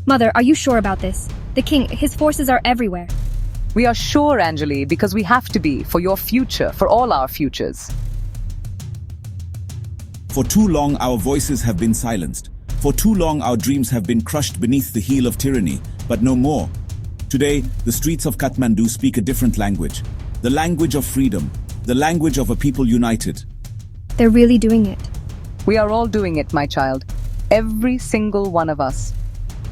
Mother, are you sure about this? The king, his forces are everywhere. We are sure, Anjali, because we have to be, for your future, for all our futures. For too long, our voices have been silenced. For too long, our dreams have been crushed beneath the heel of tyranny, but no more. Today, the streets of Kathmandu speak a different language. The language of freedom, the language of a people united. They're really doing it. We are all doing it, my child. Every single one of us.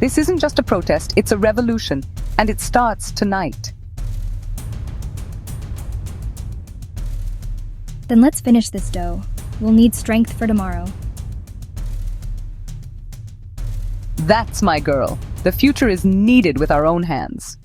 This isn't just a protest, it's a revolution, and it starts tonight. Then let's finish this dough. We'll need strength for tomorrow. That's my girl. The future is needed with our own hands.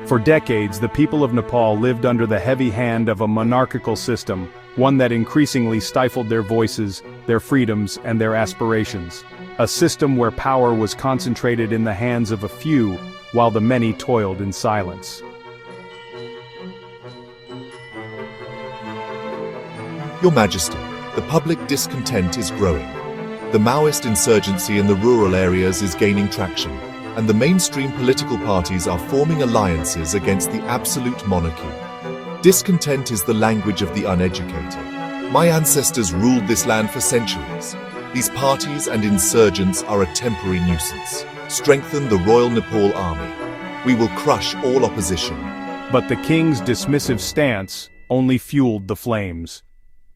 For decades, the people of Nepal lived under the heavy hand of a monarchical system, one that increasingly stifled their voices, their freedoms, and their aspirations. A system where power was concentrated in the hands of a few, while the many toiled in silence. Your Majesty, the public discontent is growing. The Maoist insurgency in the rural areas is gaining traction, and the mainstream political parties are forming alliances against the absolute monarchy. Discontent is the language of the uneducated. My ancestors ruled this land for centuries. These parties and insurgents are a temporary nuisance. Strengthen the Royal Nepal Army. We will crush all opposition. But the king's dismissive stance only fueled the flames.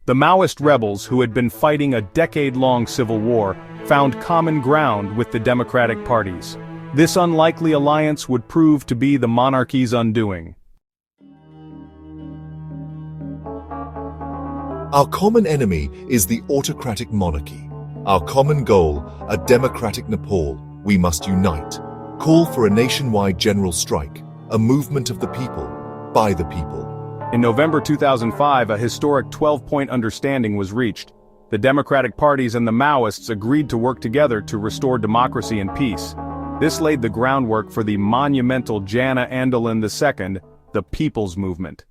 The Maoist rebels, who had been fighting a decade-long civil war, found common ground with the democratic parties. This unlikely alliance would prove to be the monarchy's undoing. Our common enemy is the autocratic monarchy. Our common goal, a democratic Nepal. We must unite. Call for a nationwide general strike, a movement of the people, by the people. In November 2005, a historic 12-point understanding was reached. The Democratic parties and the Maoists agreed to work together to restore democracy and peace. This laid the groundwork for the monumental Jana Andolan II, the People's Movement.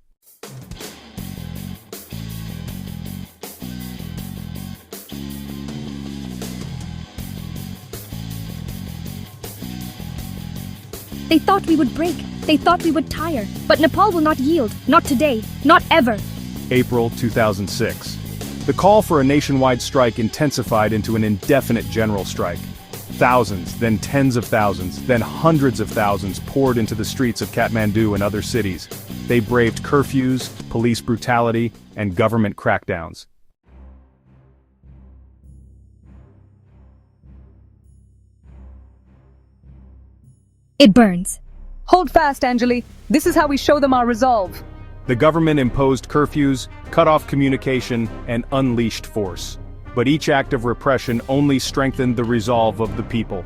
They thought we would break. They thought we would tire. But Nepal will not yield. Not today. Not ever. April 2006. The call for a nationwide strike intensified into an indefinite general strike. Thousands, then tens of thousands, then hundreds of thousands poured into the streets of Kathmandu and other cities. They braved curfews, police brutality, and government crackdowns. It burns. Hold fast, Anjali. This is how we show them our resolve. The government imposed curfews, cut off communication, and unleashed force. But each act of repression only strengthened the resolve of the people.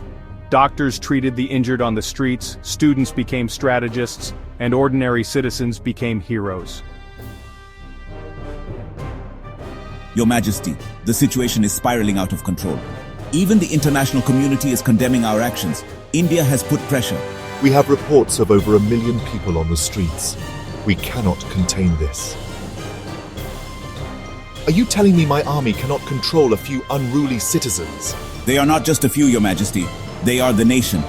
Doctors treated the injured on the streets, students became strategists, and ordinary citizens became heroes. Your Majesty, the situation is spiraling out of control. Even the international community is condemning our actions. India has put pressure. We have reports of over 1 million people on the streets. We cannot contain this. Are you telling me my army cannot control a few unruly citizens? They are not just a few, Your Majesty. They are the nation.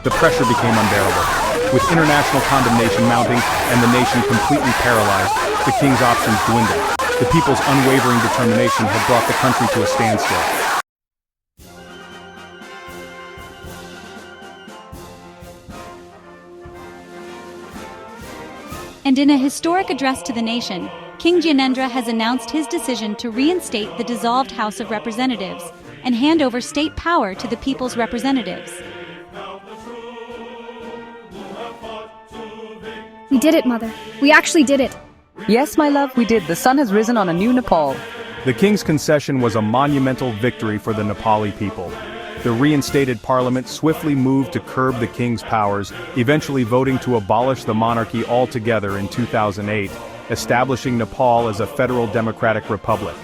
The pressure became unbearable. With international condemnation mounting and the nation completely paralyzed, the king's options dwindled. The people's unwavering determination had brought the country to a standstill. And in a historic address to the nation, King Gyanendra has announced his decision to reinstate the dissolved House of Representatives and hand over state power to the people's representatives. We did it, Mother. We actually did it. Yes, my love, we did. The sun has risen on a new Nepal. The king's concession was a monumental victory for the Nepali people. The reinstated parliament swiftly moved to curb the king's powers, eventually voting to abolish the monarchy altogether in 2008, establishing Nepal as a federal democratic republic.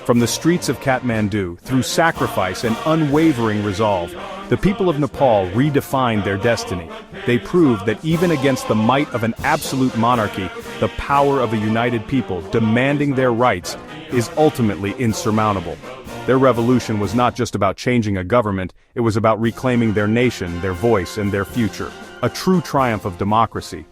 From the streets of Kathmandu, through sacrifice and unwavering resolve, the people of Nepal redefined their destiny. They proved that even against the might of an absolute monarchy, the power of a united people demanding their rights is ultimately insurmountable. Their revolution was not just about changing a government, it was about reclaiming their nation, their voice, and their future. A true triumph of democracy,